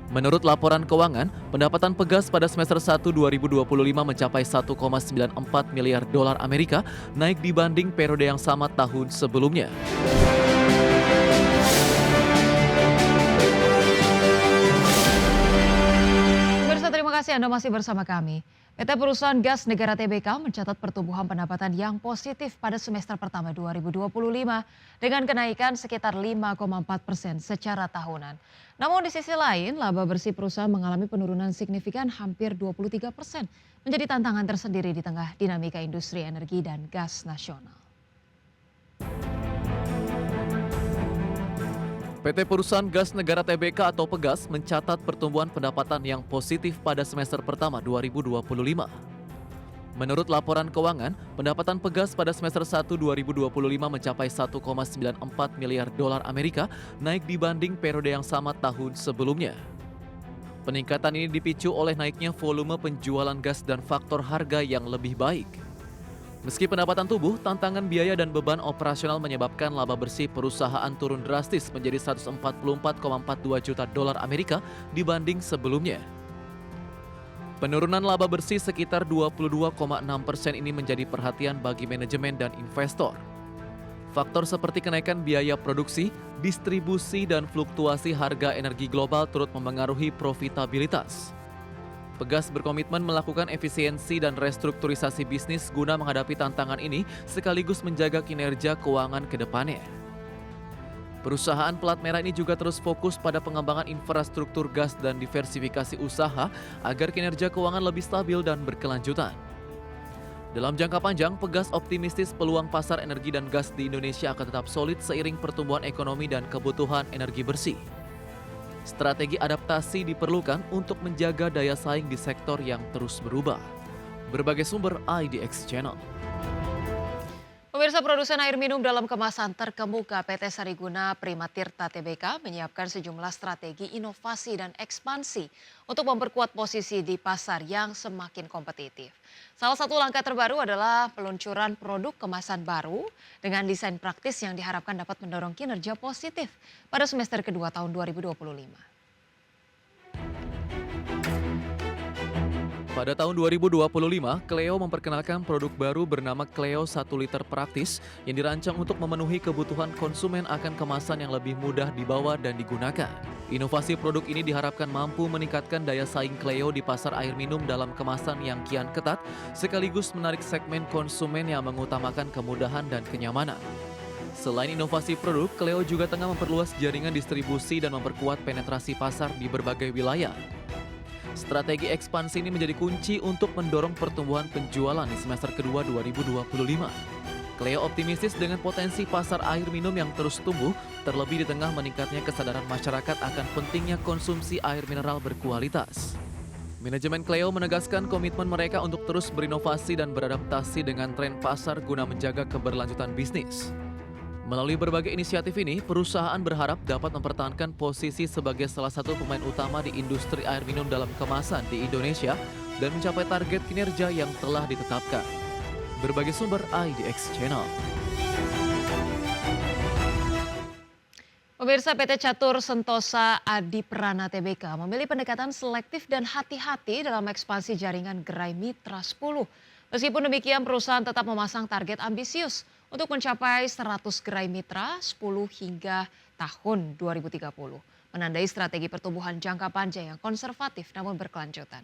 Menurut laporan keuangan, pendapatan Pegas pada semester 1 2025 mencapai 1,94 miliar dolar Amerika, naik dibanding periode yang sama tahun sebelumnya. Pemirsa, terima kasih Anda masih bersama kami. PT Perusahaan Gas Negara Tbk mencatat pertumbuhan pendapatan yang positif pada semester pertama 2025 dengan kenaikan sekitar 5,4% secara tahunan. Namun di sisi lain, laba bersih perusahaan mengalami penurunan signifikan hampir 23%, menjadi tantangan tersendiri di tengah dinamika industri energi dan gas nasional. PT Perusahaan Gas Negara Tbk atau Pegas mencatat pertumbuhan pendapatan yang positif pada semester pertama 2025. Menurut laporan keuangan, pendapatan Pegas pada semester 1 2025 mencapai 1,94 miliar dolar Amerika, naik dibanding periode yang sama tahun sebelumnya. Peningkatan ini dipicu oleh naiknya volume penjualan gas dan faktor harga yang lebih baik. Meski pendapatan tumbuh, tantangan biaya dan beban operasional menyebabkan laba bersih perusahaan turun drastis menjadi 144,42 juta dolar Amerika dibanding sebelumnya. Penurunan laba bersih sekitar 22,6% ini menjadi perhatian bagi manajemen dan investor. Faktor seperti kenaikan biaya produksi, distribusi, dan fluktuasi harga energi global turut memengaruhi profitabilitas. Pegas berkomitmen melakukan efisiensi dan restrukturisasi bisnis guna menghadapi tantangan ini sekaligus menjaga kinerja keuangan ke depannya. Perusahaan pelat merah ini juga terus fokus pada pengembangan infrastruktur gas dan diversifikasi usaha agar kinerja keuangan lebih stabil dan berkelanjutan. Dalam jangka panjang, Pegas optimistis peluang pasar energi dan gas di Indonesia akan tetap solid seiring pertumbuhan ekonomi dan kebutuhan energi bersih. Strategi adaptasi diperlukan untuk menjaga daya saing di sektor yang terus berubah. Berbagai sumber IDX Channel. Pemirsa, produsen air minum dalam kemasan terkemuka PT Sariguna Primatirta Tbk menyiapkan sejumlah strategi inovasi dan ekspansi untuk memperkuat posisi di pasar yang semakin kompetitif. Salah satu langkah terbaru adalah peluncuran produk kemasan baru dengan desain praktis yang diharapkan dapat mendorong kinerja positif pada semester kedua tahun 2025. Pada tahun 2025, Cleo memperkenalkan produk baru bernama Cleo 1 liter praktis yang dirancang untuk memenuhi kebutuhan konsumen akan kemasan yang lebih mudah dibawa dan digunakan. Inovasi produk ini diharapkan mampu meningkatkan daya saing Cleo di pasar air minum dalam kemasan yang kian ketat, sekaligus menarik segmen konsumen yang mengutamakan kemudahan dan kenyamanan. Selain inovasi produk, Cleo juga tengah memperluas jaringan distribusi dan memperkuat penetrasi pasar di berbagai wilayah. Strategi ekspansi ini menjadi kunci untuk mendorong pertumbuhan penjualan di semester kedua 2025. Cleo optimistis dengan potensi pasar air minum yang terus tumbuh, terlebih di tengah meningkatnya kesadaran masyarakat akan pentingnya konsumsi air mineral berkualitas. Manajemen Cleo menegaskan komitmen mereka untuk terus berinovasi dan beradaptasi dengan tren pasar guna menjaga keberlanjutan bisnis. Melalui berbagai inisiatif ini, perusahaan berharap dapat mempertahankan posisi sebagai salah satu pemain utama di industri air minum dalam kemasan di Indonesia dan mencapai target kinerja yang telah ditetapkan. Berbagai sumber IDX Channel. Pemirsa, PT Catur Sentosa Adiprana Tbk memilih pendekatan selektif dan hati-hati dalam ekspansi jaringan gerai Mitra 10. Meskipun demikian, perusahaan tetap memasang target ambisius untuk mencapai 100 gerai mitra 10 hingga tahun 2030. Menandai strategi pertumbuhan jangka panjang yang konservatif namun berkelanjutan.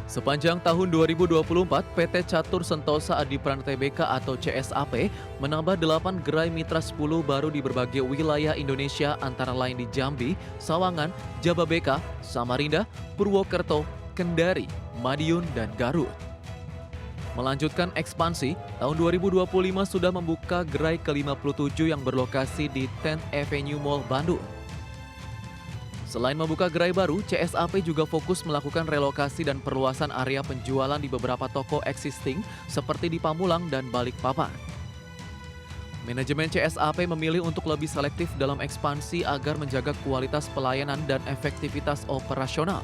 Sepanjang tahun 2024, PT Catur Sentosa Adiprana Tbk atau CSAP menambah 8 gerai mitra 10 baru di berbagai wilayah Indonesia antara lain di Jambi, Sawangan, Jababeka, Samarinda, Purwokerto, Kendari, Madiun, dan Garut. Melanjutkan ekspansi, tahun 2025 sudah membuka gerai ke-57 yang berlokasi di 10th Avenue Mall, Bandung. Selain membuka gerai baru, CSAP juga fokus melakukan relokasi dan perluasan area penjualan di beberapa toko existing seperti di Pamulang dan Balikpapan. Manajemen CSAP memilih untuk lebih selektif dalam ekspansi agar menjaga kualitas pelayanan dan efektivitas operasional.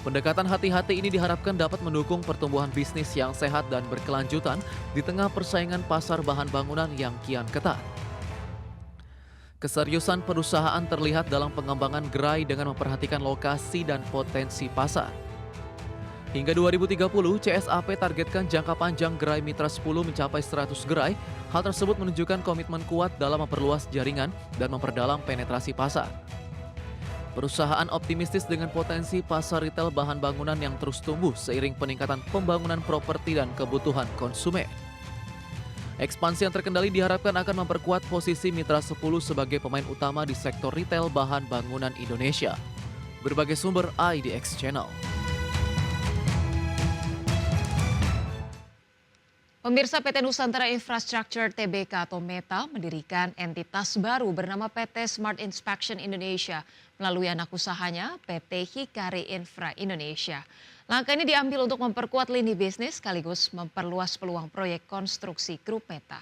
Pendekatan hati-hati ini diharapkan dapat mendukung pertumbuhan bisnis yang sehat dan berkelanjutan di tengah persaingan pasar bahan bangunan yang kian ketat. Keseriusan perusahaan terlihat dalam pengembangan gerai dengan memperhatikan lokasi dan potensi pasar. Hingga 2030, CSAP targetkan jangka panjang gerai Mitra 10 mencapai 100 gerai. Hal tersebut menunjukkan komitmen kuat dalam memperluas jaringan dan memperdalam penetrasi pasar. Perusahaan optimistis dengan potensi pasar retail bahan bangunan yang terus tumbuh seiring peningkatan pembangunan properti dan kebutuhan konsumen. Ekspansi yang terkendali diharapkan akan memperkuat posisi Mitra 10 sebagai pemain utama di sektor retail bahan bangunan Indonesia. Berbagai sumber IDX Channel. Pemirsa, PT Nusantara Infrastructure Tbk atau META mendirikan entitas baru bernama PT Smart Inspection Indonesia melalui anak usahanya PT Hikari Infra Indonesia. Langkah ini diambil untuk memperkuat lini bisnis sekaligus memperluas peluang proyek konstruksi grup META.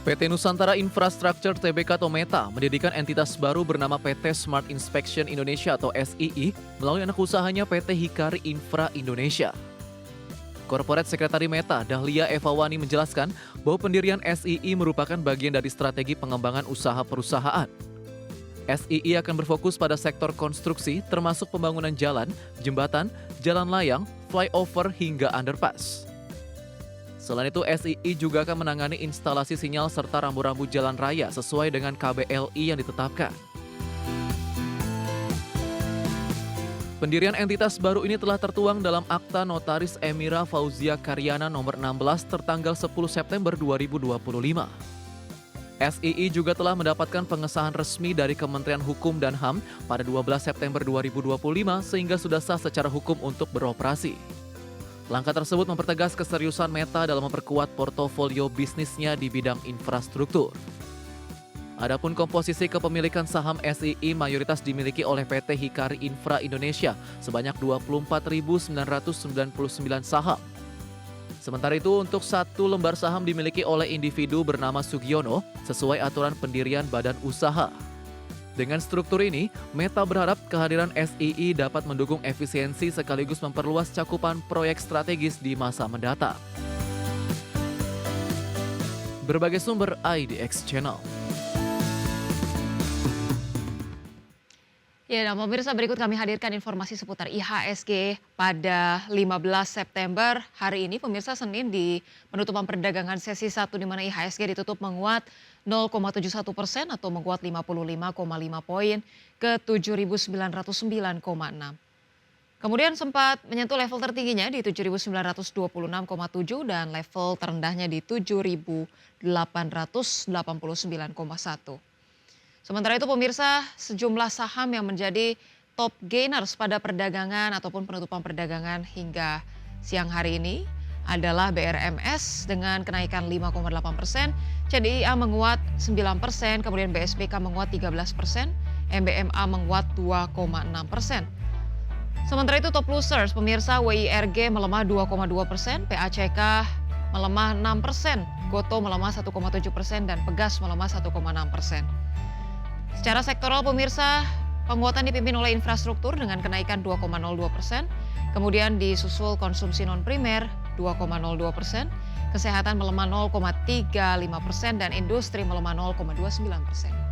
PT Nusantara Infrastructure Tbk atau META mendirikan entitas baru bernama PT Smart Inspection Indonesia atau SII melalui anak usahanya PT Hikari Infra Indonesia. Korporat Sekretari META Dahlia Evawani menjelaskan bahwa pendirian SII merupakan bagian dari strategi pengembangan usaha perusahaan. SII akan berfokus pada sektor konstruksi termasuk pembangunan jalan, jembatan, jalan layang, flyover hingga underpass. Selain itu, SII juga akan menangani instalasi sinyal serta rambu-rambu jalan raya sesuai dengan KBLI yang ditetapkan. Pendirian entitas baru ini telah tertuang dalam Akta Notaris Emira Fauzia Karyana nomor 16 tertanggal 10 September 2025. SII juga telah mendapatkan pengesahan resmi dari Kementerian Hukum dan HAM pada 12 September 2025 sehingga sudah sah secara hukum untuk beroperasi. Langkah tersebut mempertegas keseriusan META dalam memperkuat portofolio bisnisnya di bidang infrastruktur. Adapun komposisi kepemilikan saham SII mayoritas dimiliki oleh PT Hikari Infra Indonesia sebanyak 24.999 saham. Sementara itu untuk satu lembar saham dimiliki oleh individu bernama Sugiono sesuai aturan pendirian badan usaha. Dengan struktur ini, META berharap kehadiran SII dapat mendukung efisiensi sekaligus memperluas cakupan proyek strategis di masa mendatang. Berbagai sumber IDX Channel. Ya, nah pemirsa, berikut kami hadirkan informasi seputar IHSG pada 15 September hari ini. Pemirsa, Senin di penutupan perdagangan sesi 1 di mana IHSG ditutup menguat 0,71% atau menguat 55,5 poin ke 7.909,6. Kemudian sempat menyentuh level tertingginya di 7.926,7 dan level terendahnya di 7.889,1. Sementara itu pemirsa, sejumlah saham yang menjadi top gainers pada perdagangan ataupun penutupan perdagangan hingga siang hari ini adalah BRMS dengan kenaikan 5,8%, CDIA menguat 9%, kemudian BSBK menguat 13%, MBMA menguat 2,6%. Sementara itu top losers pemirsa, WIRG melemah 2,2%, PACK melemah 6%, Goto melemah 1,7% dan Pegas melemah 1,6%. Secara sektoral pemirsa, penguatan dipimpin oleh infrastruktur dengan kenaikan 2,02%, kemudian disusul konsumsi non-primer 2,02%, kesehatan melemah 0,35% dan industri melemah 0,29%.